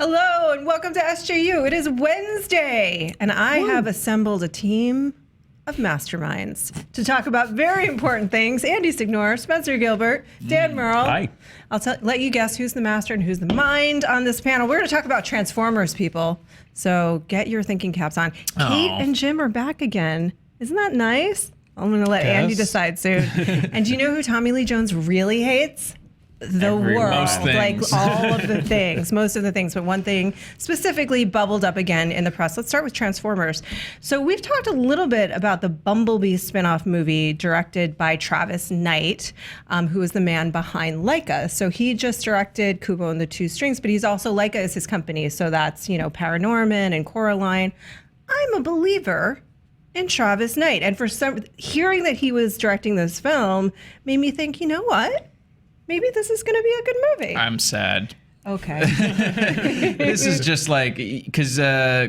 Hello and welcome to SJU. It is Wednesday, and I have assembled a team of masterminds to talk about very important things. Andy Signore, Spencer Gilbert, Dan Murrell. Hi. I'll let you guess who's the master and who's the mind on this panel. We're going to talk about Transformers, people. So get your thinking caps on. Kate and Jim are back again. Isn't that nice? I'm going to let Andy decide soon. And do you know who Tommy Lee Jones really hates? The world, like all of the things, most of the things, but one thing specifically bubbled up again in the press. Let's start with Transformers. So we've talked a little bit about the Bumblebee spinoff movie directed by Travis Knight, who is the man behind Leica. So he just directed Kubo and the Two Strings, but he's also, Leica is his company. So that's, you know, Paranorman and Coraline. I'm a believer in Travis Knight. And for hearing that he was directing this film made me think, you know what? Maybe this is going to be a good movie. I'm sad. Okay. This is just like, because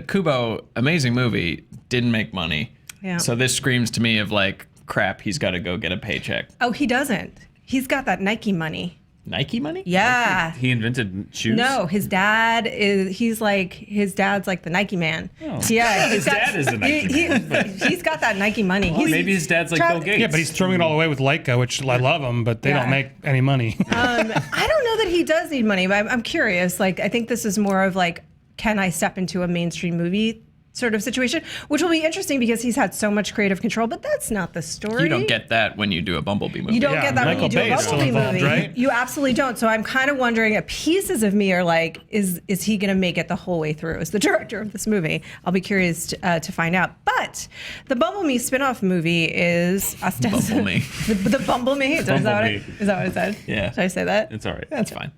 Kubo, amazing movie, didn't make money. Yeah. So this screams to me of like, crap, he's got to go get a paycheck. Oh, he doesn't. He's got that Nike money. Nike money? Yeah. He invented shoes? No, his dad's like the Nike man. Oh. Yeah. His dad is a Nike man. He's got that Nike money. Well, maybe his dad's like Bill Gates. Yeah, but he's throwing it all away with Leica, which I love them, but they don't make any money. I don't know that he does need money, but I'm curious. Like, I think this is more of like, can I step into a mainstream movie sort of situation, which will be interesting because he's had so much creative control, but that's not the story. You don't get that when you do a Bumblebee movie. You don't get that when you do a Bumblebee movie. Right? You absolutely don't. So I'm kind of wondering, pieces of me are like, is he going to make it the whole way through as the director of this movie? I'll be curious to find out. But the Bumblebee spinoff movie is ostensibly... the Bumblebee? Is that what I said? Yeah. Should I say that? It's all right. That's fine.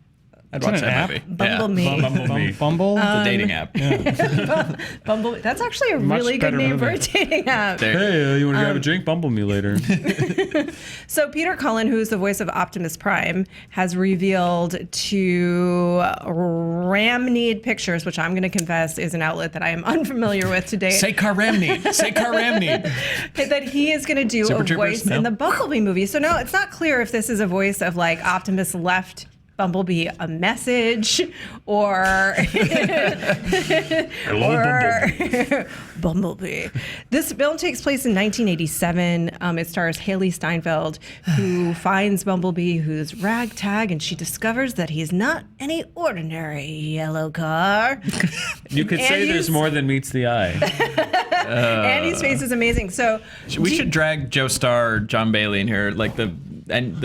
I'd watch that movie. Bumblebee. Bumblebee. Bumble? It's a dating app. Bumblebee. That's actually a really good name for a dating app. Hey, you want to grab a drink? Bumble me later. So Peter Cullen, who is the voice of Optimus Prime, has revealed to Ramneed Pictures, which I'm going to confess is an outlet that I am unfamiliar with today. Say Ramneed. Say Ramneed. That he is going to do Super a Troopers? voice in the Bumblebee movie. So no, it's not clear if this is a voice of like Optimus left Bumblebee a message or Bumblebee. This film takes place in 1987. It stars Haley Steinfeld, who finds Bumblebee, who's ragtag, and she discovers that he's not any ordinary yellow car. You could say there's more than meets the eye. Andy's face is amazing. So We should drag Joe Starr, John Bailey in here, like the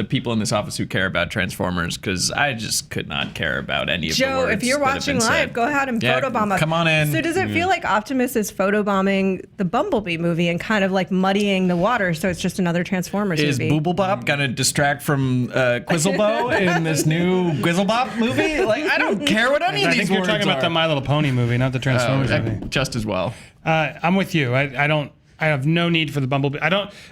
people in this office who care about Transformers, because I just could not care about any of the Joe, words if you're that have watching been live, said. go ahead and photobomb us. Come on in. So does it feel like Optimus is photobombing the Bumblebee movie and kind of like muddying the water, so it's just another Transformers Is movie? Booblebop gonna distract from Quizzlebo in this new Quizzlebop movie? Like, I don't care what any of I these think you're words talking about the My Little Pony movie, not the Transformers movie. Just as well. I'm with you. I have no need for the Bumblebee.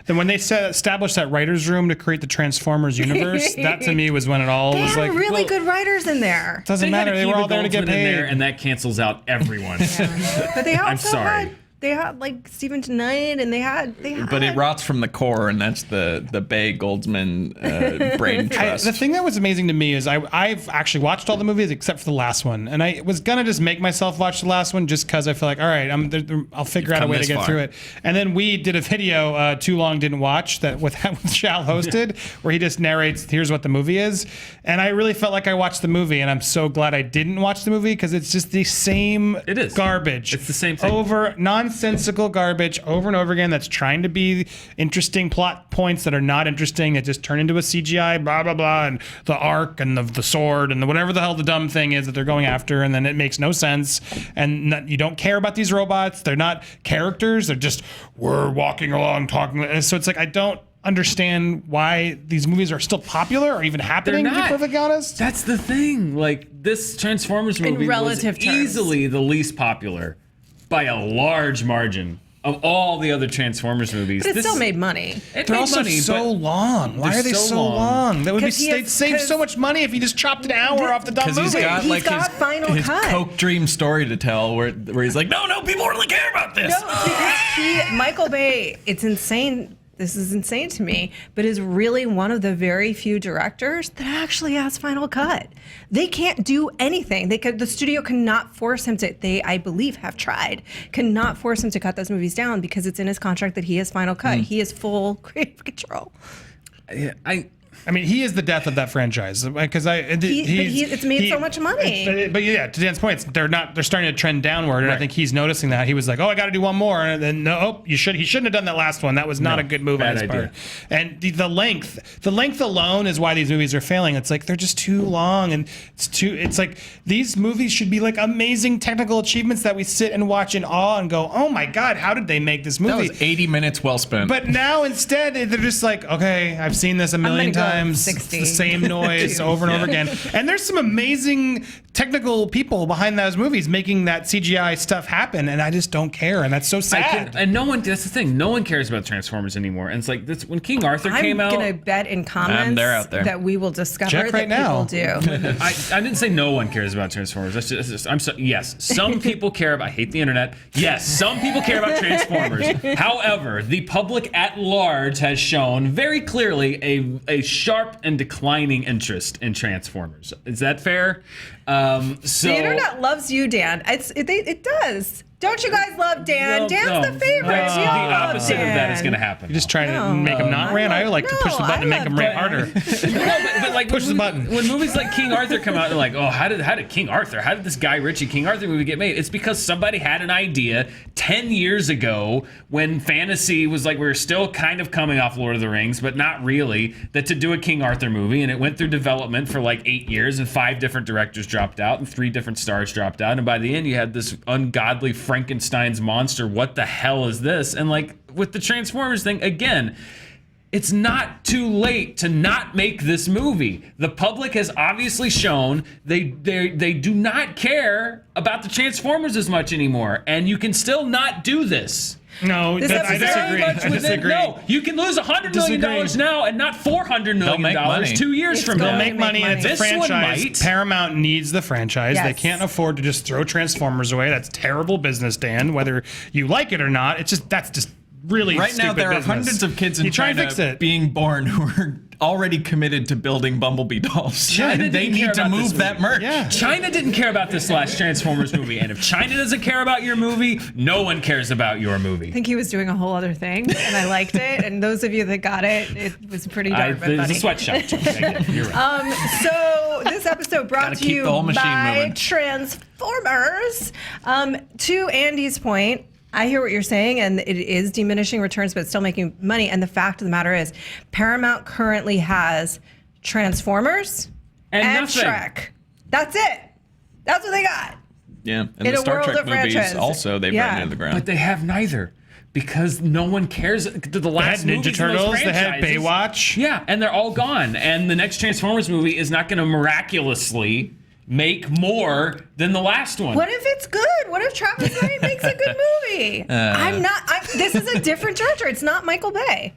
Then when they established that writer's room to create the Transformers universe, that to me was when it all They was had like, really good writers in there. doesn't matter. They were all there to get In there, paid. and that cancels out everyone. But they also I'm sorry. they had like Stephen Tonight, and they had. But it rots from the core, and that's the Bay Goldsman brain trust. The thing that was amazing to me is I've actually watched all the movies except for the last one, and I was gonna just make myself watch the last one just because I feel like, all right, I'll figure out a way to get through it. And then we did a video, Too Long Didn't Watch, that with Shal hosted, where he just narrates, here's what the movie is, and I really felt like I watched the movie, and I'm so glad I didn't watch the movie because it's just the same garbage. It's the same thing. Nonsensical garbage over and over again that's trying to be interesting plot points that are not interesting, that just turn into a CGI blah blah blah, and the arc and the sword and whatever the hell the dumb thing is that they're going after, and then it makes no sense, and you don't care about these robots. They're not characters. They're just, we're walking along talking. So it's like, I don't understand why these movies are still popular or even happening, to be perfectly honest. That's the thing. Like, this Transformers movie was relative terms. easily the least popular by a large margin of all the other Transformers movies. But it still made money. They're also so long. Why are they so long? That would be, they'd save so much money if you just chopped an hour off the dumb movie. He's got He's like got Final his Cut. Coke dream story to tell, where he's like, no, people really care about this. No, because Michael Bay, it's insane this is insane to me, but is really one of the very few directors that actually has final cut. They can't do anything. The studio cannot force him to, they, I believe, have tried, cannot force him to cut those movies down because it's in his contract that he has final cut. He has full creative control. I mean, he is the death of that franchise because it's made so much money. But yeah, to Dan's point, they're starting to trend downward, and I think he's noticing that. He was like, "Oh, I got to do one more," and then no, he shouldn't have done that last one. That was not a good move on his part. And the length alone is why these movies are failing. It's like they're just too long, and it's like these movies should be like amazing technical achievements that we sit and watch in awe and go, "Oh my God, how did they make this movie?" That was 80 minutes well spent. But now instead they're just like, "Okay, I've seen this a million times. 60. The same noise over and over again." And there's some amazing technical people behind those movies making that CGI stuff happen, and I just don't care, and that's so sad. And no one, that's the thing, no one cares about Transformers anymore. And it's like this, when King Arthur came out, I'm gonna bet in comments they're out there. that we will discover Check right that now. people do. I didn't say no one cares about Transformers. Yes, some people care about. I hate the internet. Yes, some people care about Transformers. However, the public at large has shown very clearly a sharp and declining interest in Transformers. Is that fair? So The internet loves you, Dan. It does. Don't you guys love Dan? Dan's the favorite. The We all love opposite of that is Dan. going to happen. You're just trying to make him not rant. I like to push the button to make him rant harder. but like Push the button. When movies like King Arthur come out, they're like, oh, how did King Arthur? How did this Guy Ritchie King Arthur movie get made? It's because somebody had an idea 10 years ago when fantasy was like, we were still kind of coming off Lord of the Rings, but not really, that to do a King Arthur movie, and it went through development for like 8 years, and 5 different directors dropped out, and 3 different stars dropped out, and by the end you had this ungodly Frankenstein's monster. What the hell is this? And like with the Transformers thing, again, it's not too late to not make this movie. The public has obviously shown they do not care about the Transformers as much anymore, and you can still not do this. No, I disagree. No, you can lose $100 million now and not $400 million 2 years from now. They'll make money. money. It's a This one franchise. might. Paramount needs the franchise. Yes. They can't afford to just throw Transformers away. That's terrible business, Dan. Whether you like it or not, that's just really Right now, stupid there are business. hundreds of kids in You try and China fix it. being born who are already committed to building Bumblebee dolls. China And they didn't care need to about this move that movie. merch. Yeah. China didn't care about this last Transformers movie, and if China doesn't care about your movie, no one cares about your movie. I think he was doing a whole other thing, and I liked it. And those of you that got it, it was pretty dark but There's funny. a sweatshop joke. I get it. You're right. So this episode brought Gotta to keep you the whole machine by moving. Transformers. To Andy's point, I hear what you're saying, and it is diminishing returns, but still making money. And the fact of the matter is, Paramount currently has Transformers And and nothing. Shrek. That's it. That's what they got. Yeah, and In the a Star world Trek of movies franchise. also they've Yeah. run into the ground. But they have neither. Because no one cares. The They had last Ninja movies in those Turtles. They had franchises- Baywatch. Yeah, and they're all gone. And the next Transformers movie is not going to miraculously make more than the last one. What if it's good? What if Travis Knight makes a good movie? This is a different director. It's not Michael Bay.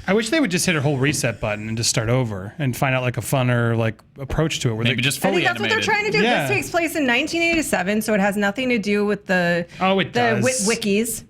I wish they would just hit a whole reset button and just start over and find out like a funner like approach to it. Where Maybe they, just I fully think that's what animated. they're trying to do. Yeah. This takes place in 1987, so it has nothing to do with the it does. wikis.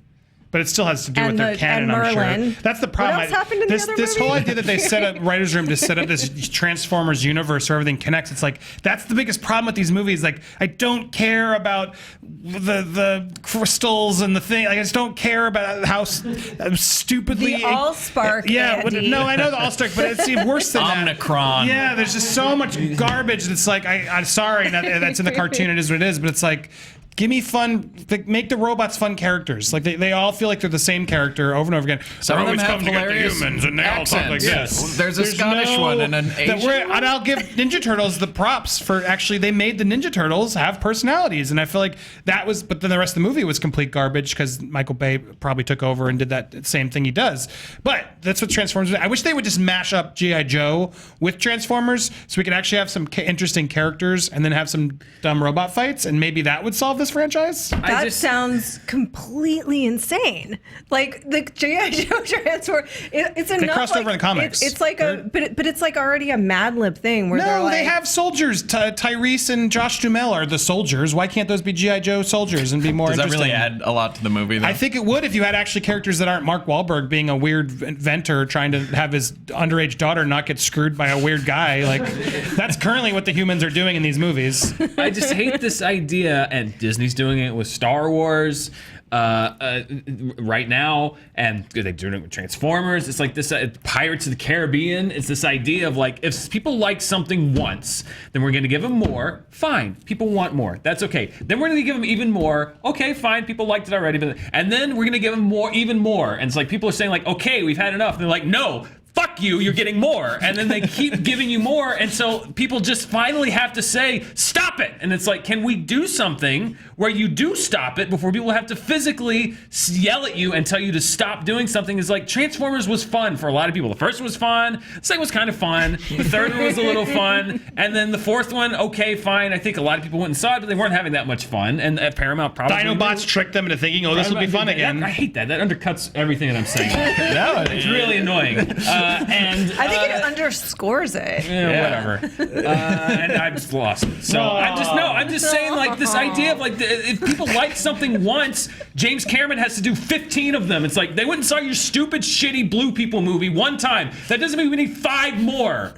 But it still has to do And with their the- canon, and I'm sure. Merlin. That's the problem. What else happened in the other this whole movie? idea that they set up writers' room to set up this Transformers universe where everything connects. It's like that's the biggest problem with these movies. Like I don't care about the crystals and the thing. Like, I just don't care about how stupidly The Allspark, Yeah, Andy. no, I know the Allspark, but it's even worse than that. Omnicron. Yeah, there's just so much garbage that's like I'm sorry that's in the cartoon. It is what it is, but it's like. Give me fun, make the robots fun characters. Like they all feel like they're the same character over and over again. Some of them always have come to get the hilarious humans, and they all talk like accents. this. There's a Scottish one and an Asian one. And I'll give Ninja Turtles the props for actually they made the Ninja Turtles have personalities, and I feel like that was. But then the rest of the movie was complete garbage because Michael Bay probably took over and did that same thing he does. But that's what Transformers. I wish they would just mash up G.I. Joe with Transformers so we could actually have some interesting characters and then have some dumb robot fights, and maybe that would solve this this franchise? That sounds completely insane. Like the G.I. Joe Transform, it's enough. They crossed over in the comics. It's like but it's like already a Mad Lib thing where they're No, like, they have soldiers. Tyrese and Josh Duhamel are the soldiers. Why can't those be G.I. Joe soldiers and be more Does that interesting? really add a lot to the movie, though? I think it would if you had actually characters that aren't Mark Wahlberg being a weird inventor trying to have his underage daughter not get screwed by a weird guy. Like, that's currently what the humans are doing in these movies. I just hate this idea, and Disney's doing it with Star Wars right now, and they're doing it with Transformers. It's like this Pirates of the Caribbean. It's this idea of like, if people like something once, then we're going to give them more. Fine, people want more. That's okay. Then we're going to give them even more. Okay, fine, people liked it already, and then we're going to give them more, even more. And it's like people are saying like, okay, we've had enough. And they're like, no. Fuck you, you're getting more. And then they keep giving you more. And so people just finally have to say, stop it. And it's like, can we do something where you do stop it before people have to physically yell at you and tell you to stop doing something? Is like, Transformers was fun for a lot of people. The first one was fun. The second was kind of fun. The third one was a little fun. And then the fourth one, okay, fine. I think a lot of people went and saw it, but they weren't having that much fun. And at Paramount probably... Dinobots tricked them into thinking, oh, this will be fun again. I hate that. That undercuts everything that I'm saying. No, It's really annoying. And I think it underscores it. whatever. And I just lost it. So I'm just saying, like, this idea of like, if people like something once, James Cameron has to do 15 of them. It's like, they went and saw your stupid, shitty Blue People movie one time. That doesn't mean we need 5 more.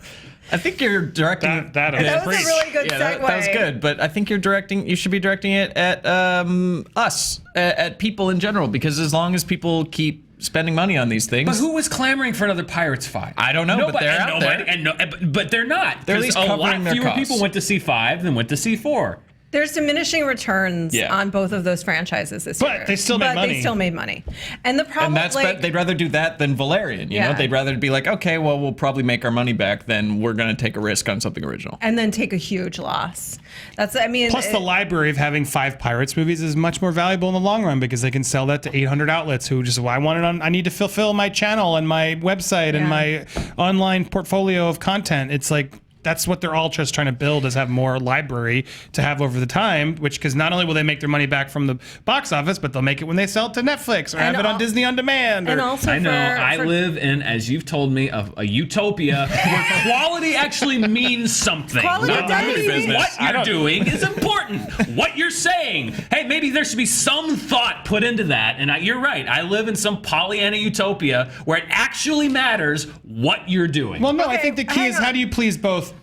I think you're directing That was a really good segue. That was good, but I think you should be directing it at us, at people in general, because as long as people keep spending money on these things. But who was clamoring for another Pirates 5? I don't know, but they're out there. But they're not. They're at least a covering lot their fewer costs. people went to see 5 than went to see 4. There's diminishing returns on both of those franchises this year. But they still made money. They still made money. And the problem, And that's they'd rather do that than Valerian. You know, they'd rather be like, okay, well, we'll probably make our money back. Then we're going to take a risk on something original. And then take a huge loss. Plus, the library of having 5 Pirates movies is much more valuable in the long run because they can sell that to 800 outlets who just, I need to fulfill my channel and my website and my online portfolio of content. It's like, that's what they're all just trying to build, is have more library to have over the time, because not only will they make their money back from the box office, but they'll make it when they sell it to Netflix or have it on Disney On Demand. And also I live in, as you've told me, a utopia where quality actually means something. Quality Not does mean- what you're doing is important. What you're saying. Hey, maybe there should be some thought put into that. And you're right. I live in some Pollyanna utopia where it actually matters what you're doing. Well, no, I think the key is how do you please both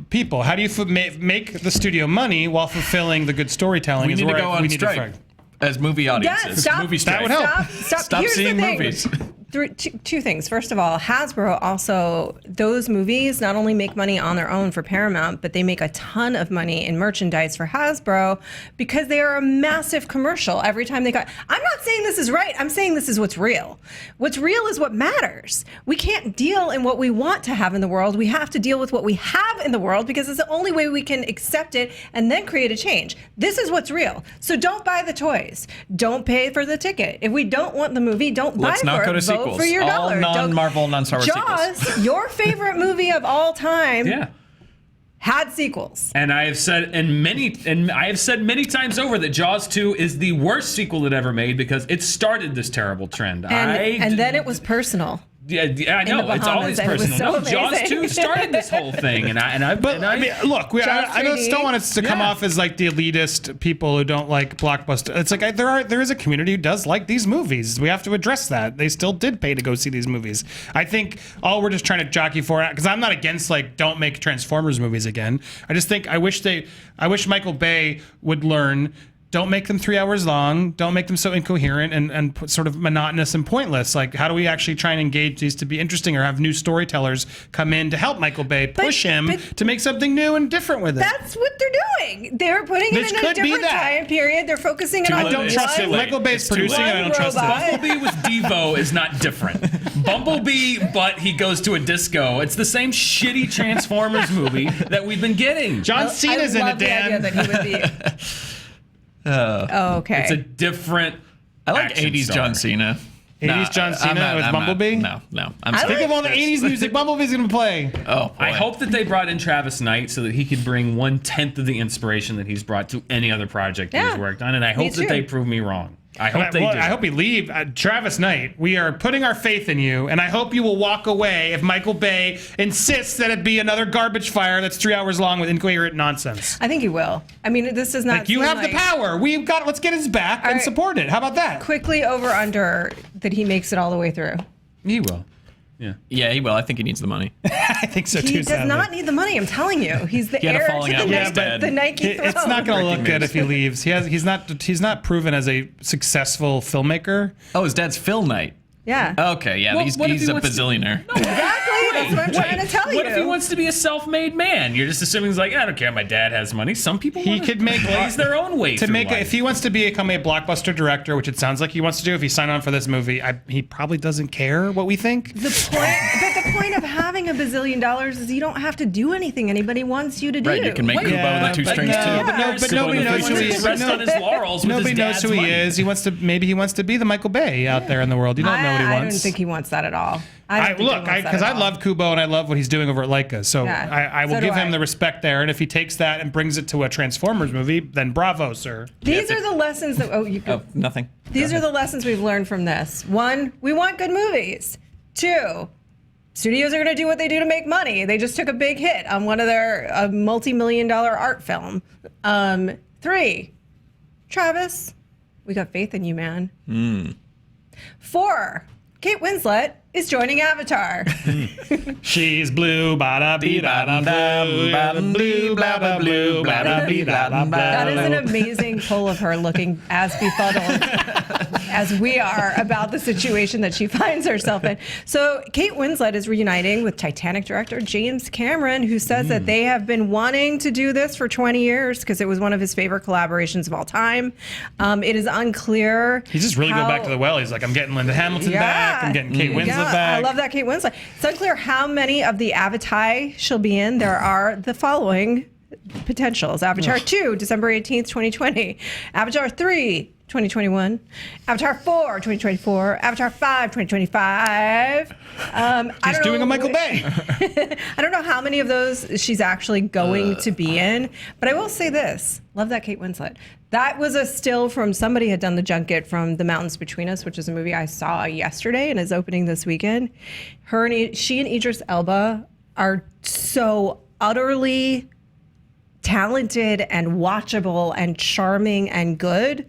people? How do you make the studio money while fulfilling the good storytelling? We need to go on strike as movie audiences. Stop. Movie strike. That would help. Stop. Here's seeing the thing. movies. Two things. First of all, Hasbro also, those movies not only make money on their own for Paramount, but they make a ton of money in merchandise for Hasbro because they are a massive commercial every time they got. I'm not saying this is right. I'm saying this is what's real. What's real is what matters. We can't deal in what we want to have in the world. We have to deal with what we have in the world because it's the only way we can accept it and then create a change. This is what's real. So don't buy the toys. Don't pay for the ticket. If we don't want the movie, don't buy Let's for not it. go to Vote sequels. for your All dollar. non-Marvel, non-Star Wars Jaws, sequels. your favorite movie of all time, had sequels. And I have said many times over that Jaws 2 is the worst sequel it ever made because it started this terrible trend. And then it was personal. Yeah, I know. It's always and it was personal. so No, Jaws amazing. 2 started this whole thing, I mean, look, I don't want us to come off as like the elitist people who don't like blockbuster. It's like there is a community who does like these movies. We have to address that. They still did pay to go see these movies. I think all we're just trying to jockey for, because I'm not against like don't make Transformers movies again. I just think I wish Michael Bay would learn. Don't make them 3 hours long. Don't make them so incoherent and sort of monotonous and pointless. Like, how do we actually try and engage these to be interesting or have new storytellers come in to help Michael Bay push him to make something new and different with it? That's what they're doing. They're putting it in a different time period. They're focusing it on I don't trust it. Michael Bay's producing it. I don't trust it. Bumblebee with Devo is not different. Bumblebee, but he goes to a disco. It's the same shitty Transformers movie that we've been getting. John Cena's in it, Dan. I love the idea that he would be... okay. It's a different. I like action 80s star. John Cena. 80s John Cena with I'm Bumblebee? No. I'm Think of all the 80s music Bumblebee's going to play. Oh, boy. I hope that they brought in Travis Knight so that he could bring 1/10 of the inspiration that he's brought to any other project he's worked on, and I hope that they prove me wrong. I hope they do. I hope he leave. Travis Knight, we are putting our faith in you, and I hope you will walk away if Michael Bay insists that it be another garbage fire that's 3 hours long with incoherent nonsense. I think he will. I mean, this does not. Like, you have the power. Let's get his back and support it. How about that? Quickly over under that he makes it all the way through. He will. Yeah, he will. I think he needs the money. I think so too. He does not need the money. I'm telling you, he's the had a heir falling to out with his the dad. Nike throne. It's not going to look good if he leaves. He's not proven as a successful filmmaker. Oh, his dad's Phil Knight. Yeah. Okay, yeah, Well, he's what if he a wants to- bazillionaire. Exactly. That's what I'm trying to tell you. What if he wants to be a self-made man? You're just assuming he's like, I don't care. My dad has money. Some people He wanna could make blaze their own way to through make life. if he wants to become a blockbuster director, which it sounds like he wants to do. If he signed on for this movie, he probably doesn't care what we think. But the point of having $1 bazillion is you don't have to do anything anybody wants you to do. Right, you can make Kubo with the two strings too. But nobody knows who he is. Rest on his laurels with Nobody his knows dad's who he money. is. Maybe he wants to be the Michael Bay out there in the world. You don't know what he I wants. don't think he wants that at all. I love Kubo and I love what he's doing over at Leica. So Yeah, I will so do give him I. the respect there. And if he takes that and brings it to a Transformers movie, then bravo, sir. These are the lessons that. Nothing. These are the lessons we've learned from this. 1, we want good movies. 2, studios are going to do what they do to make money. They just took a big hit on one of their multi-million-dollar art film. 3, Travis, we got faith in you, man. 4, Kate Winslet is joining Avatar. She's blue, bada bee da blue, blah blah blue, bada bee da That is an amazing pull of her looking as befuddled as we are about the situation that she finds herself in. So Kate Winslet is reuniting with Titanic director James Cameron, who says that they have been wanting to do this for 20 years because it was one of his favorite collaborations of all time. It is unclear. He's just really going back to the well. He's like, I'm getting Linda Hamilton back. I'm getting Kate Winslet back. I love that Kate Winslet. It's unclear how many of the Avatar she'll be in. There are the following potentials. Avatar 2, December 18th, 2020. Avatar 3, 2021. Avatar 4, 2024. Avatar 5, 2025. He's doing a Michael Bay. I don't know how many of those she's actually going to be in, but I will say this. Love that Kate Winslet. That was a still from somebody had done the junket from The Mountains Between Us, which is a movie I saw yesterday and is opening this weekend. She and Idris Elba are so utterly talented and watchable and charming and good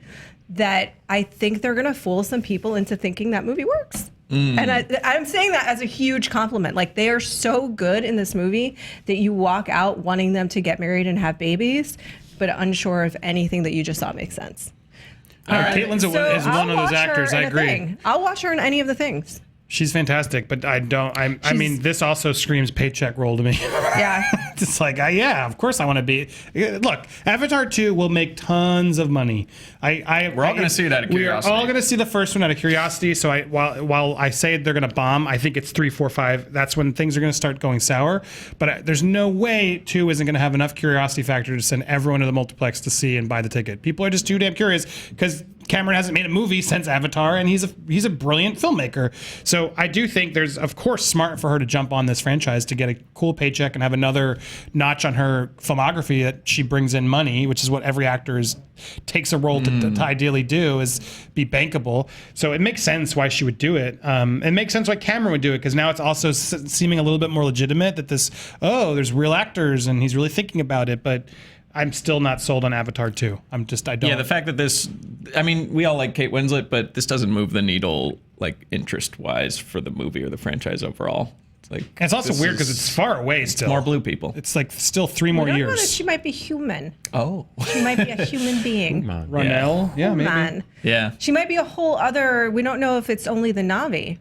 that I think they're going to fool some people into thinking that movie works. And I'm saying that as a huge compliment. Like, they are so good in this movie that you walk out wanting them to get married and have babies, but unsure if anything that you just saw makes sense. Caitlin's is one of those actors. I agree. I'll watch her in any of the things. She's fantastic, but I mean, this also screams paycheck roll to me. Yeah. It's like, yeah, of course I want to be. Look, Avatar 2 will make tons of money. We're all going to see it out of curiosity. We're all going to see the first one out of curiosity. So while I say they're going to bomb, I think it's 3, 4, 5. That's when things are going to start going sour. But there's no way 2 isn't going to have enough curiosity factor to send everyone to the multiplex to see and buy the ticket. People are just too damn curious because Cameron hasn't made a movie since Avatar, and he's a brilliant filmmaker. So I do think there's, of course, smart for her to jump on this franchise to get a cool paycheck and have another notch on her filmography that she brings in money, which is what every actor takes a role to ideally do, is be bankable. So it makes sense why she would do it. It makes sense why Cameron would do it, because now it's also seeming a little bit more legitimate that there's real actors and he's really thinking about it, but I'm still not sold on Avatar 2. I don't. Yeah, the fact that we all like Kate Winslet, but this doesn't move the needle, like, interest-wise for the movie or the franchise overall. It's like, and it's also weird because it's far away still. More blue people. It's like still 3 more I don't know years. that she might be human. Oh. She might be a human being. Ronell? Yeah, maybe. Man. Yeah. She might be a whole other, we don't know if it's only the Na'vi.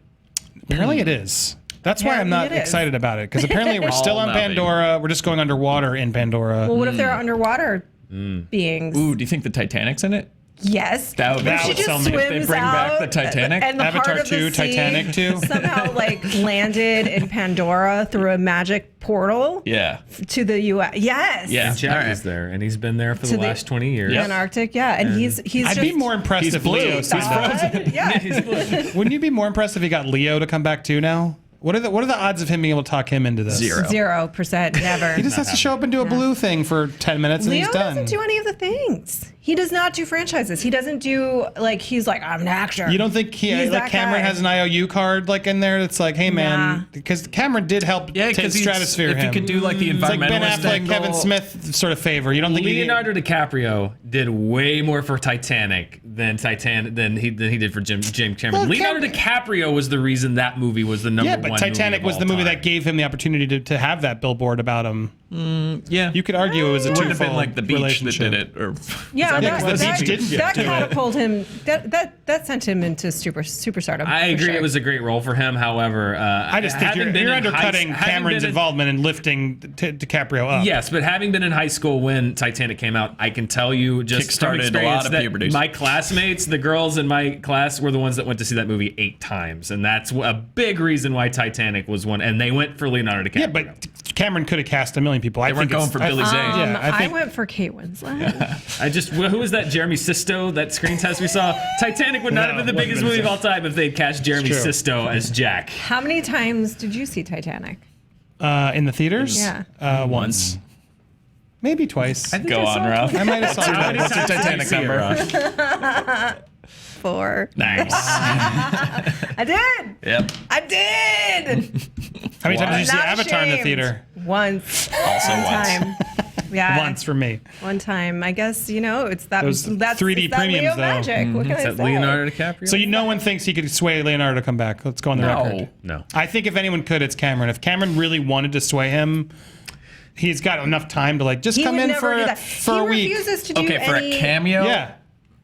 Apparently it is. That's why I'm not excited about it, because apparently we're still on Na'vi. Pandora. We're just going underwater in Pandora. Well, what if they're underwater beings? Ooh, do you think the Titanic's in it? Yes. That would be When she would just sell me. If swims they bring back out the Titanic? and the Avatar heart of the 2, sea Titanic 2. somehow like landed in Pandora through a magic portal Yeah. to the U.S. Yes. Yeah. Jack All right. is there, and he's been there for To the the last 20 years. Antarctic, yeah, and he's I'd just be more impressed He's if blue. Leo He's said that. God, yeah. Wouldn't you be more impressed if he got Leo to come back too now? What are the odds of him being able to talk him into this? 0%, never. He just has to show up and do a blue thing for 10 minutes and Leo he's done. doesn't do any of the things. He does not do franchises. He doesn't do he's like, I'm an actor. You don't think He's that Cameron guy. has an IOU card like in there that's like, hey Nah. man, because Cameron did help Yeah, take because Stratosphere if him. you could do like the It's like Ben environmentalist Affleck, angle, Kevin Smith sort of favor. You don't think Leonardo DiCaprio did way more for Titanic than he did for Jim Cameron. Well, Leonardo DiCaprio was the reason that movie was the number Yeah, one. but Titanic was the movie that gave him the opportunity to have that billboard about him. Yeah. You could argue it was a It wouldn't have twofold been like the beach that did relationship. it. Or Yeah, Yeah, 'cause the beach didn't that do it. catapulted him. That sent him into superstardom. I for agree, sure. it was a great role for him. However, I just think you're undercutting Cameron's involvement in lifting DiCaprio up. Yes, but having been in high school when Titanic came out, I can tell you just from Kickstarted a experience lot of that puberties. my classmates, the girls in my class, were the ones that went to see that movie 8 times, and that's a big reason why Titanic was one. And they went for Leonardo DiCaprio. Yeah, but Cameron could have cast a million people. I They weren't think going it's- for Billy I- Zane. Yeah, I I think went for Kate Winslet. who was that? Jeremy Sisto, that screen test we saw. Titanic would not No, have been the wouldn't biggest have movie been of all time if they'd cast Jeremy true. Sisto as Jack. How many times did you see Titanic? in the theaters. Yeah. Once, maybe twice. I, Go on, Ralph. might have saw it. What's your Titanic number? 4. Nice. I did. Yep. I did. How many times did you see Not Avatar in the ashamed. theater? Once. Also One once. time. Yeah. Once for me. One time. I guess it's that. Those that's 3D it's that premiums, Leo though. magic. What can I Is that say? Leonardo DiCaprio? So no one thinks he could sway Leonardo to come back. Let's go on the record. No. I think if anyone could, it's Cameron. If Cameron really wanted to sway him, he's got enough time to just He come would in never for do that. for He a week. refuses to do Okay, for any. a cameo? Yeah,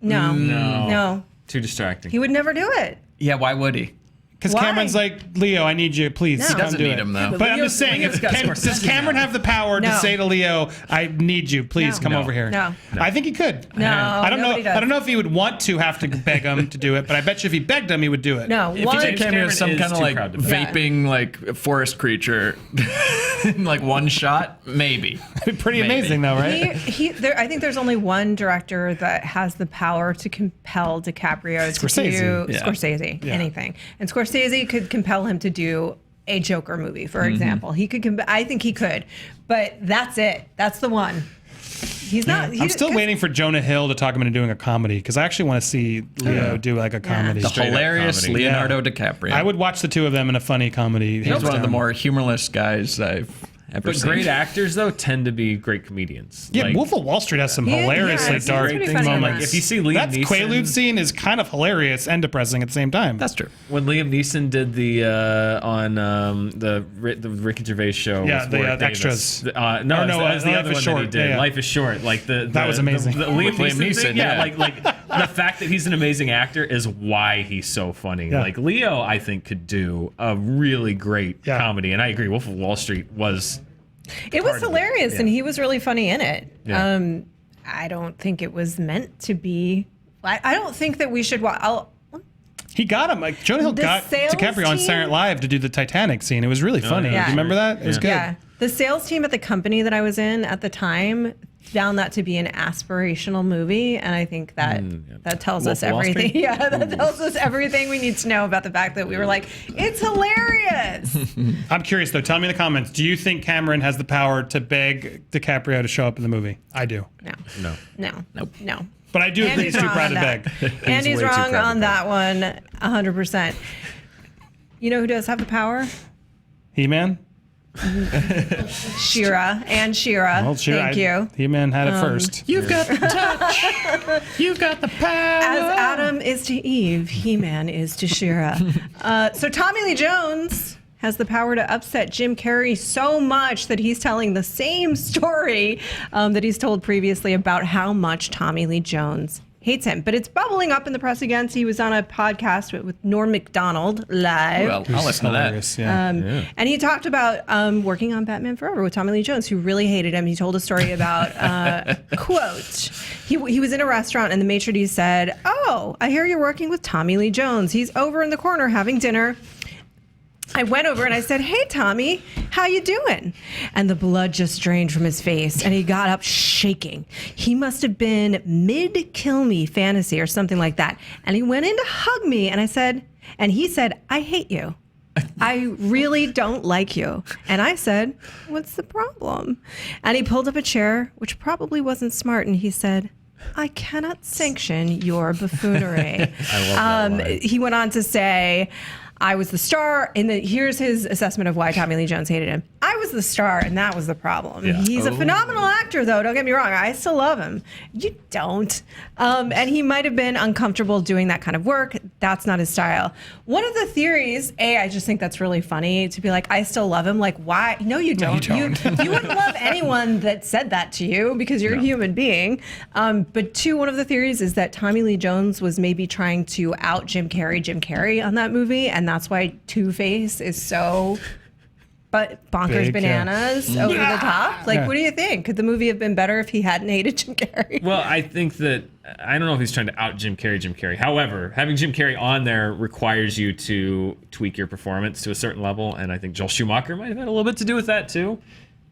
No. No. No. Too distracting. He would never do it. Yeah, why would he? because Why? Cameron's like, Leo, I need you, please. No. Come Doesn't do need it. him, though. But I'm Leo's- just saying, Leo's if got Scorsese does Cameron now. have the power to No. say to Leo, I need you, please No. come No. over here? No. I think he could. No, I don't know. nobody does. I don't know if he would want to have to beg him to do it, but I bet you if he begged him, he would do it. No. If One. you did cameo Cameron as some is kind of too like proud to be. vaping like forest creature in like one shot, maybe. Pretty Maybe. amazing though, right? I think there's only one director that has the power to compel DiCaprio to Scorsese. do Yeah. Scorsese, Yeah. anything. And Scorsese could compel him to do a Joker movie, for example. He could. I think he could, but that's it. That's the one. He's not. I'm still waiting for Jonah Hill to talk him into doing a comedy because I actually want to see Leo do like a comedy. The Straight up hilarious comedy. Leonardo DiCaprio. I would watch the two of them in a funny comedy. He's hands one of the down. more humorless guys I've ever But seen. great actors, though, tend to be great comedians. Yeah, Like, Wolf of Wall Street has some Yeah, hilariously it's dark pretty funny moments. ones. if you see Liam That Neeson, Quaalude scene is kind of hilarious and depressing at the same time. That's true. when Liam Neeson did the on the Ricky Gervais show, Yeah, with the, Warwick Davis. Davis. no, that was the Life other is one Short. that he did. Yeah, yeah. Life is Short. Like That was amazing. The Liam Liam Neeson, Neeson, thing, yeah. like the fact that he's an amazing actor is why he's so funny. Yeah. Like Leo, I think could do a really great Yeah. comedy, and I agree. Wolf of Wall Street was. It was hilarious, and he was really funny in it. Yeah. I don't think it was meant to be. I don't think that we should. He got him. Like Jonah Hill The got sales DiCaprio on team- Saturday Night Live to do the Titanic scene. It was really funny. yeah. Do you remember that? It was good. Yeah, the sales team at the company that I was in at the time found that to be an aspirational movie, and I think that that tells us Wolf of Wall everything. Street? Yeah, that tells us everything we need to know about the fact that we were like, it's hilarious. I'm curious though. Tell me in the comments. Do you think Cameron has the power to beg DiCaprio to show up in the movie? I do. No. But I do think he's too proud to beg. Andy's way too wrong proud to on beg. that one, 100%. You know who does have the power? He-Man? Shira and Shira. Well, sure. Thank you. He-Man had it first. You've got the touch. You've got the power. As Adam is to Eve, He-Man is to Shira. So Tommy Lee Jones has the power to upset Jim Carrey so much that he's telling the same story that he's told previously about how much Tommy Lee Jones hates him. But it's bubbling up in the press again. So he was on a podcast with Norm Macdonald live. Well, I'll listen to that. Hilarious, yeah. And he talked about working on Batman Forever with Tommy Lee Jones, who really hated him. He told a story about, quote, he was in a restaurant and the maitre d' said, "Oh, I hear you're working with Tommy Lee Jones. He's over in the corner having dinner." I went over and I said, "Hey, Tommy, how you doing?" And the blood just drained from his face and he got up shaking. He must have been mid-kill me fantasy or something like that. And he went in to hug me and he said, "I hate you. I really don't like you." And I said, "What's the problem?" And he pulled up a chair, which probably wasn't smart, and he said, "I cannot sanction your buffoonery." I love that line. He went on to say, "I was the star," and here's his assessment of why Tommy Lee Jones hated him. "I was the star, and that was the problem. Yeah. He's a phenomenal actor, though. Don't get me wrong. I still love him. You don't." And he might have been uncomfortable doing that kind of work. That's not his style. One of the theories, I just think that's really funny to be like, "I still love him." Like, why? No, you don't. you don't. You wouldn't love anyone that said that to you because you're a human being. But two, one of the theories is that Tommy Lee Jones was maybe trying to out Jim Carrey on that movie, and that's why Two-Face is so bonkers Big, bananas over the top. Like, Yeah. what do you think? Could the movie have been better if he hadn't hated Jim Carrey? Well, I think that I don't know if he's trying to out Jim Carrey. However, having Jim Carrey on there requires you to tweak your performance to a certain level, and I think Joel Schumacher might have had a little bit to do with that too.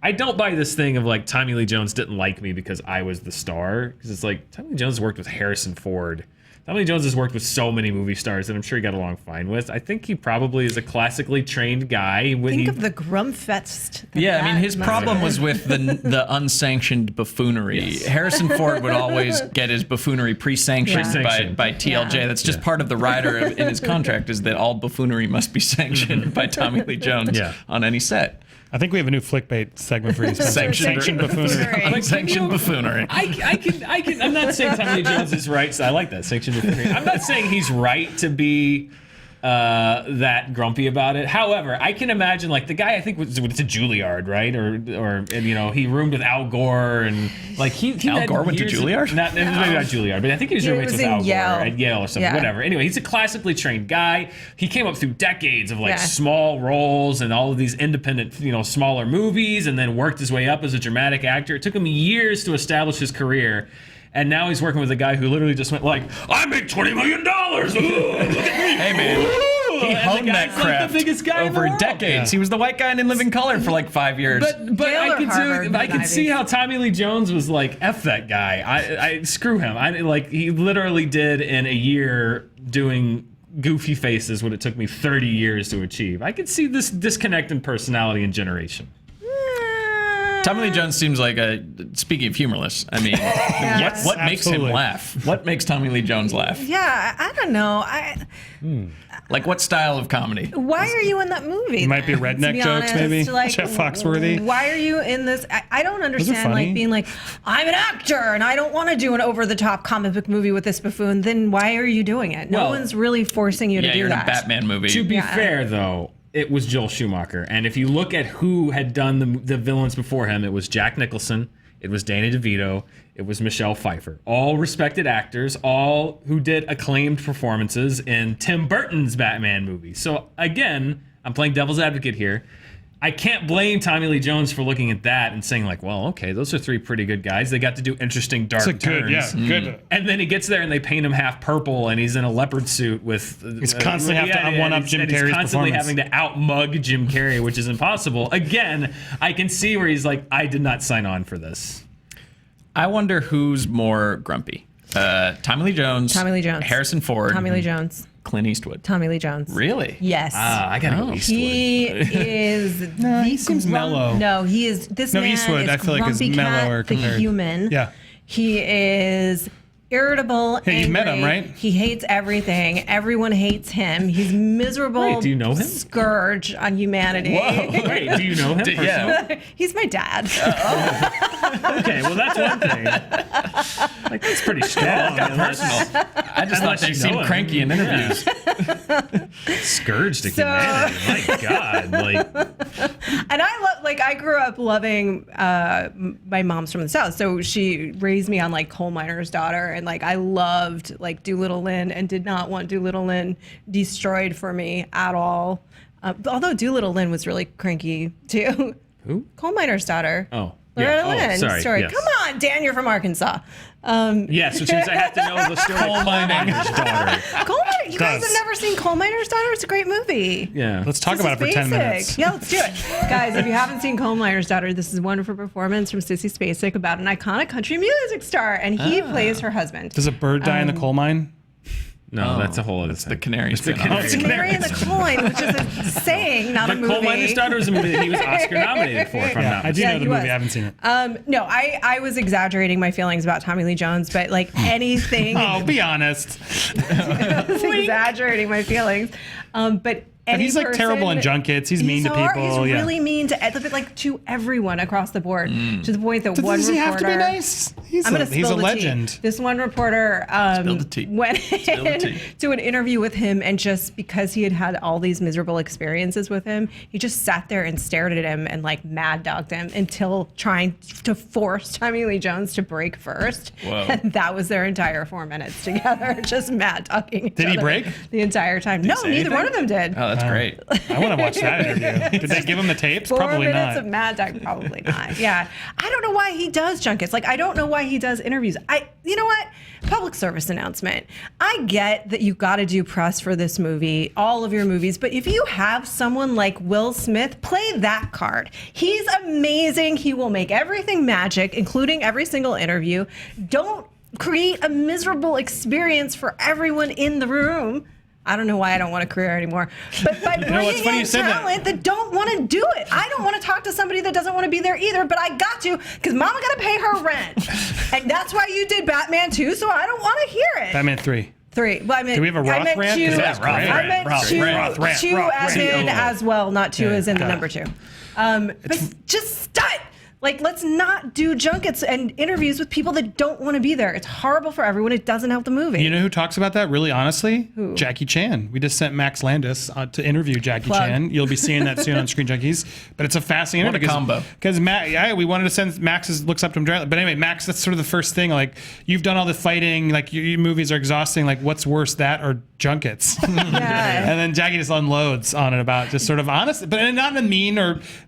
I don't buy this thing of like Tommy Lee Jones didn't like me because I was the star, because it's like Tommy Lee Jones worked with Harrison Ford. Tommy Lee Jones has worked with so many movie stars that I'm sure he got along fine with. I think he probably is a classically trained guy. Think of the Grumfest. Yeah, I mean, his that problem must have was with the unsanctioned buffoonery. Harrison Ford would always get his buffoonery pre-sanctioned Pre-sanctioned. by TLJ. Yeah. That's just part of the rider in his contract, is that all buffoonery must be sanctioned by Tommy Lee Jones on any set. I think we have a new Flickbait segment for you. Sanctioned buffoonery. Unsanctioned buffoonery. I can. I'm not saying Tommy Lee Jones is right. So I like that sanctioned buffoonery. I'm not saying he's right to be that grumpy about it. However, I can imagine like the guy I think was a Juilliard, right? Or and you know he roomed with Al Gore and like he Al had Gore went to years Juilliard? Maybe not Juilliard, but I think he was He roommates was with in Al Yale. Gore at Yale or something. Yeah. Whatever. Anyway, he's a classically trained guy. He came up through decades of like Yeah. small roles and all of these independent, smaller movies, and then worked his way up as a dramatic actor. It took him years to establish his career. And now he's working with a guy who literally just went like, "I make $20 million. Hey, man. He honed that guy's like craft the biggest guy in the over world. decades. He was the white guy in Living Color for like 5 years. But Yale or Harvard, I could see how Tommy Lee Jones was like, "F that guy. I screw him." He literally did in a year doing goofy faces what it took me 30 years to achieve. I could see this disconnect in personality and generation. Tommy Lee Jones seems like speaking of humorless, I mean, what makes him Absolutely. laugh? What makes Tommy Lee Jones laugh? Yeah, I don't know. Like, what style of comedy? Why are you in that movie? Might be then? redneck To be jokes, honest, maybe? like, Jeff Foxworthy? Why are you in this? I don't understand, funny. like, being like, "I'm an actor and I don't want to do an over-the-top comic book movie with this buffoon." Then why are you doing it? No Well, one's really forcing you to Yeah, do you're in that. a Batman movie. To be Yeah. fair, though, it was Joel Schumacher. And if you look at who had done the villains before him, it was Jack Nicholson, it was Danny DeVito, it was Michelle Pfeiffer. All respected actors, all who did acclaimed performances in Tim Burton's Batman movie. So again, I'm playing devil's advocate here. I can't blame Tommy Lee Jones for looking at that and saying like, "Well, okay, those are three pretty good guys. They got to do interesting dark It's a good, turns." good. And then he gets there and they paint him half purple and he's in a leopard suit with. He's constantly have to one-up Jim and Carrey's he's constantly performance. having to out-mug Jim Carrey, which is impossible. Again, I can see where he's like, "I did not sign on for this." I wonder who's more grumpy. Tommy Lee Jones. Tommy Lee Jones. Harrison Ford. Tommy Lee Jones. Clint Eastwood. Tommy Lee Jones. Really? Yes. I gotta go Eastwood. He is. No, he the seems mellow. No, he is. This No, man Eastwood, is I feel like, is Grumpy mellower Cat, the compared. human. Yeah. He is irritable. Hey, you've met him, angry. right? He hates everything. Everyone hates him. He's miserable. Wait, do you know him? Scourge on humanity. Wait, do you know him? Yeah. personally? He's my dad. Okay, well that's one thing. Like that's pretty strong. Personal. I just thought they seemed cranky in interviews. Scourge to humanity. My God. And I grew up loving my mom's from the South, so she raised me on like Coal Miner's Daughter, and like I loved like Doolittle Lynn and did not want Doolittle Lynn destroyed for me at all. Although Doolittle Lynn was really cranky too. Who? Coal Miner's Daughter. Oh. Loretta Yeah. Lynn Sorry. story. Yes. Come on, Dan, you're from Arkansas. Yes, which means I have to know the story. Coal Miner's Daughter. You guys have never seen Coal Miner's Daughter? It's a great movie. Yeah. Let's talk about it for 10 minutes. Yeah, let's do it. Guys, if you haven't seen Coal Miner's Daughter, this is a wonderful performance from Sissy Spacek about an iconic country music star, and he plays her husband. Does a bird die in the coal mine? No, that's a whole other It's thing. the Canary It's the spinoff. Canary. Canary in the Coin, which is a saying, not a But movie. Coal Miner's Daughter is a movie that he was Oscar nominated for, if I'm not I do mistaken. know the he movie. was. I haven't seen it. No, I was exaggerating my feelings about Tommy Lee Jones, but like anything, Oh, be honest. I was exaggerating my feelings. But any He's like terrible in person- junkets. He's mean to hard. people. He's Yeah. really mean to everyone across the board, to the point that one Does he reporter. have to be nice? He's I'm a, gonna he's spill a the legend. Tea. This one reporter Spill the tea. went Spill the tea. to an interview with him, and just because he had had all these miserable experiences with him, he just sat there and stared at him and like mad dogged him until trying to force Tommy Lee Jones to break first. Whoa. And that was their entire 4 minutes together, just mad dogging each Did he other break? the entire time? No, say neither anything? one of them did. Oh, that's great. I want to watch that interview. Did they give him the tapes? 4 Probably minutes not. of mad dog, probably not. Yeah, I don't know why he does junkets. Like, I don't know why he does interviews. You know what? Public service announcement. I get that you got to do press for this movie, all of your movies, but if you have someone like Will Smith, play that card. He's amazing. He will make everything magic, including every single interview. Don't create a miserable experience for everyone in the room. I don't know why I don't want a career anymore. But by know what's bringing funny in you said that. talent that don't want to do it. I don't want to talk to somebody that doesn't want to be there either, but I got to because Mama got to pay her rent. And that's why you did Batman 2, so I don't want to hear it. Batman 3. 3. Well, I meant, Do we have a I Roth meant rant? 2. Because that's great. I meant Roth 2, rant. 2 as in as well, not 2 as in the got number 2. But just start. Like, let's not do junkets and interviews with people that don't want to be there. It's horrible for everyone. It doesn't help the movie. You know who talks about that really honestly? Who? Jackie Chan. We just sent Max Landis to interview Jackie Plug. Chan. You'll be seeing that soon on Screen Junkies. But it's a fascinating What a combo. Because we wanted to send Max looks up to him directly. But anyway, Max, that's sort of the first thing. Like, you've done all the fighting. Like, your movies are exhausting. Like, what's worse, that or junkets? Yeah. And then Jackie just unloads on it about just sort of honest, but not in a mean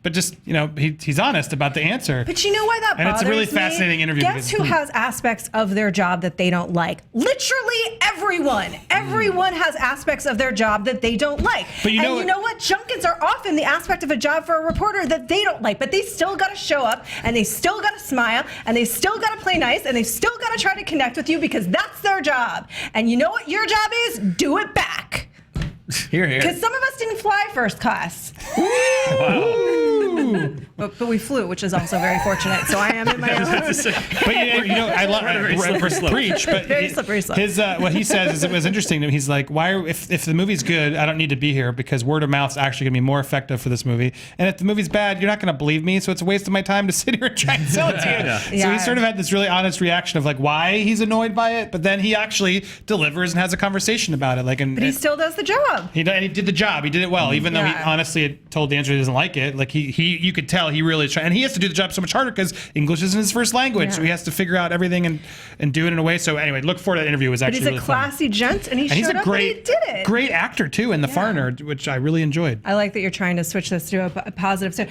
but just, he's honest about the answer. But you know why that And bothers it's a really me? fascinating interview Guess because- who has aspects of their job that they don't like? Literally everyone. Everyone has aspects of their job that they don't like. But you know and you know what? Junkets are often the aspect of a job for a reporter that they don't like, but they still got to show up, and they still got to smile, and they still got to play nice, and they still got to try to connect with you because that's their job. And you know what your job is? Do it back. Here, here. Because some of us didn't fly first class. But we flew, which is also very fortunate. So I am in my own. But I love preach. But Very slippery slope. His what he says is it was interesting to him. He's like, why? If the movie's good, I don't need to be here because word of mouth is actually going to be more effective for this movie. And if the movie's bad, you're not going to believe me, so it's a waste of my time to sit here and try and sell it to you. Yeah. So Yeah. he sort of had this really honest reaction of like why he's annoyed by it, but then he actually delivers and has a conversation about it. But he still does the job. He did the job. He did it well, even though he Yeah. honestly had told the answer he doesn't like it. Like you could tell he really is trying, and he has to do the job so much harder because English isn't his first language, Yeah. so he has to figure out everything and do it in a way. So anyway, look forward to that interview. It was But actually he's a really fun. classy gent, and he And he's showed a up and he did it. great actor too in The Foreigner, which I really enjoyed. I like that you're trying to switch this to a positive. So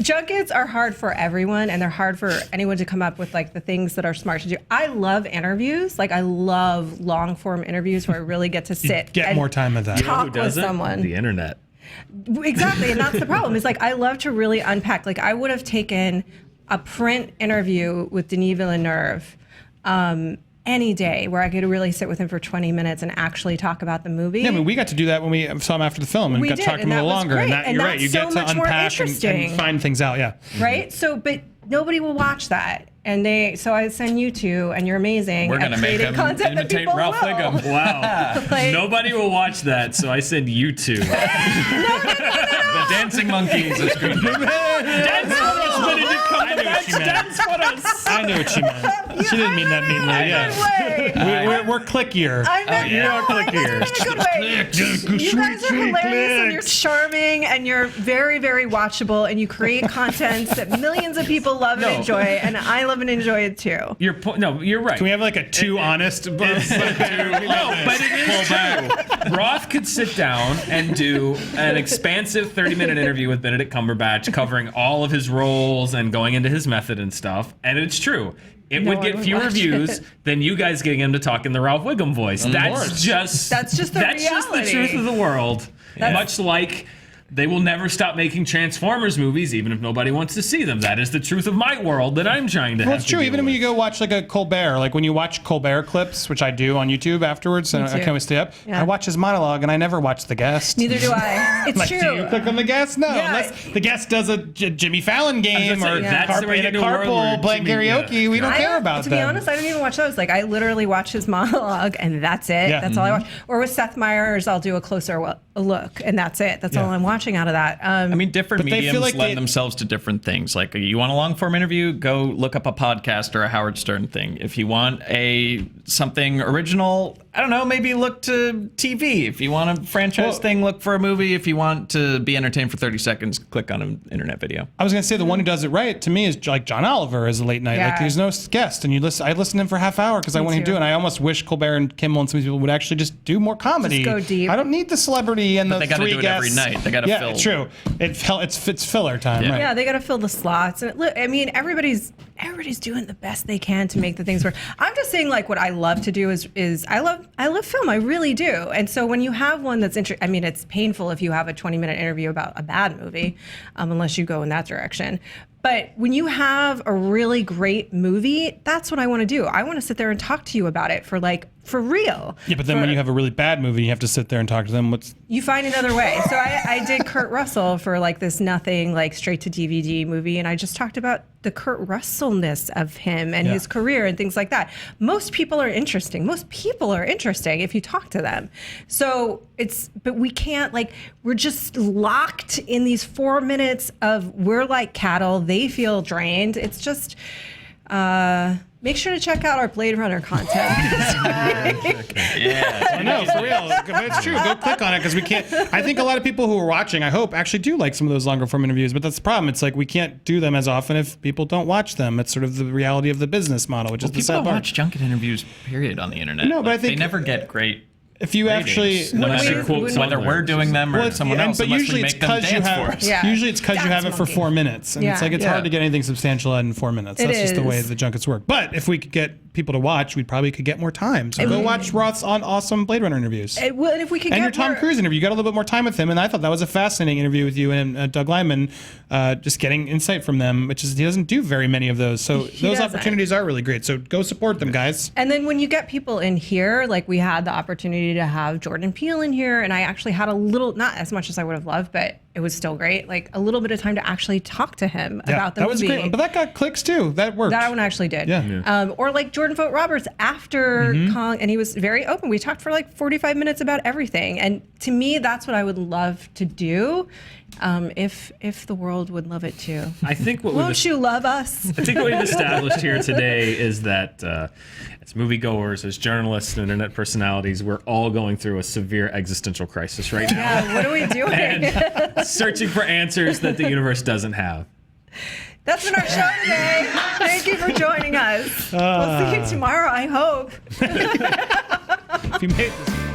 junkets are hard for everyone, and they're hard for anyone to come up with like the things that are smart to do. I love interviews. Like I love long form interviews where I really get to sit. Get and more time of that. Talk with someone. The internet. Exactly, and that's the problem. Is like I love to really unpack. Like I would have taken a print interview with Denis Villeneuve any day, where I could really sit with him for 20 minutes and actually talk about the movie. Yeah, I mean, we got to do that when we saw him after the film and We got to did, talk to him and a little that was longer. great, And that, and you're right, that's you so get to much more unpack and interesting. find things out. Yeah. Right? So, but nobody will watch that. And so I send you two, and you're amazing. We're at going to make creating him content that imitate people Ralph will. Wiggum. Wow. Like- Nobody will watch that, so I send you two. The dancing monkeys of screen. That's what it's gonna do. That's what I was. I knew what she meant. She didn't mean that meanly. Yeah. We're clickier. I meant you are no, I clickier. meant it in a good way. You guys are hilarious and you're charming and you're very, very watchable and you create content that millions of people love and enjoy, and I love and enjoy it too. No, you're right. Can we have like a too honest? No, but it is true. Roth could sit down and do an expansive 30-minute interview with Benedict Cumberbatch covering all of his roles and going into his method and stuff, and it's true. It would get fewer views than you guys getting him to talk in the Ralph Wiggum voice. That's just the reality. truth of the world. Much like they will never stop making Transformers movies, even if nobody wants to see them. That is the truth of my world that I'm trying to have. Well, it's true. Even when you go watch like a Colbert, like when you watch Colbert clips, which I do on YouTube afterwards, and I can't always stay up. Yeah. I watch his monologue, and I never watch the guest. Neither do I. It's like, true. Do you click on the guest? No, unless the guest does a Jimmy Fallon game or that's the way in a carpool playing karaoke. We don't care about that. To be honest, I don't even watch those. Like I literally watch his monologue, and that's it. Yeah. That's all I watch. Or with Seth Meyers, I'll do a closer look, and that's it. That's all I'm watching out of that. I mean, different mediums lend themselves to different things. Like, you want a long form interview, go look up a podcast or a Howard Stern thing. If you want something original, I don't know, maybe look to TV. If you want a franchise thing, look for a movie. If you want to be entertained for 30 seconds, click on an internet video. I was going to say the one who does it right to me is like John Oliver as a late night. Yeah. Like there's no guest, and I listen to him for a half hour because I want him to do it. And I almost wish Colbert and Kimmel and some people would actually just do more comedy. Just go deep. I don't need the celebrity and the they gotta three do it guests. every night. They got to fill. Yeah, it's true. It's filler time, right? Yeah, they got to fill the slots. And look, I mean, everybody's doing the best they can to make the things work. I'm just saying, like, what I love to do is I love film. I really do. And so when you have one that's interesting, I mean, it's painful if you have a 20-minute interview about a bad movie, unless you go in that direction. But when you have a really great movie, that's what I want to do. I want to sit there and talk to you about it for real. Yeah, but then when you have a really bad movie, you have to sit there and talk to them. You find another way. So I did Kurt Russell for this nothing, straight to DVD movie, and I just talked about the Kurt Russell-ness of him and his career and things like that. Most people are interesting. Most people are interesting if you talk to them. So but we can't, we're just locked in these 4 minutes of we're like cattle. They feel drained. It's just, make sure to check out our Blade Runner content. I know, for real. But it's true. Go click on it because we can't. I think a lot of people who are watching, I hope, actually do like some of those longer form interviews. But that's the problem. It's we can't do them as often if people don't watch them. It's sort of the reality of the business model, which is the sad part. People don't watch junket interviews, period, on the internet. No, but I think they never get great. If you ratings, actually, whether we're doing them or someone else, but usually it's because you have. Usually it's because you have it for 4 minutes, and it's hard to get anything substantial in 4 minutes. That's just the way the junkets work. But if we could get people to watch, we probably could get more time. So go watch Roth's on awesome Blade Runner interviews. And if we could and your Tom Cruise interview, you got a little bit more time with him, and I thought that was a fascinating interview with you and Doug Liman, just getting insight from them, which is he doesn't do very many of those. So those opportunities are really great. So go support them, guys. And then when you get people in here, we had the opportunity to have Jordan Peele in here, and I actually had a little, not as much as I would have loved, but it was still great. A little bit of time to actually talk to him about the movie. That was great, but that got clicks too. That worked. That one actually did. Yeah. Or Jordan Vogt Roberts after Kong, and he was very open. We talked for 45 minutes about everything, and to me, that's what I would love to do. If the world would love it too. I think won't you love us? I think what we've established here today is that as moviegoers, as journalists, and internet personalities, we're all going through a severe existential crisis right now. Yeah, what are we doing? And searching for answers that the universe doesn't have. That's been our show today. Thank you for joining us. We'll see you tomorrow, I hope. If you made this.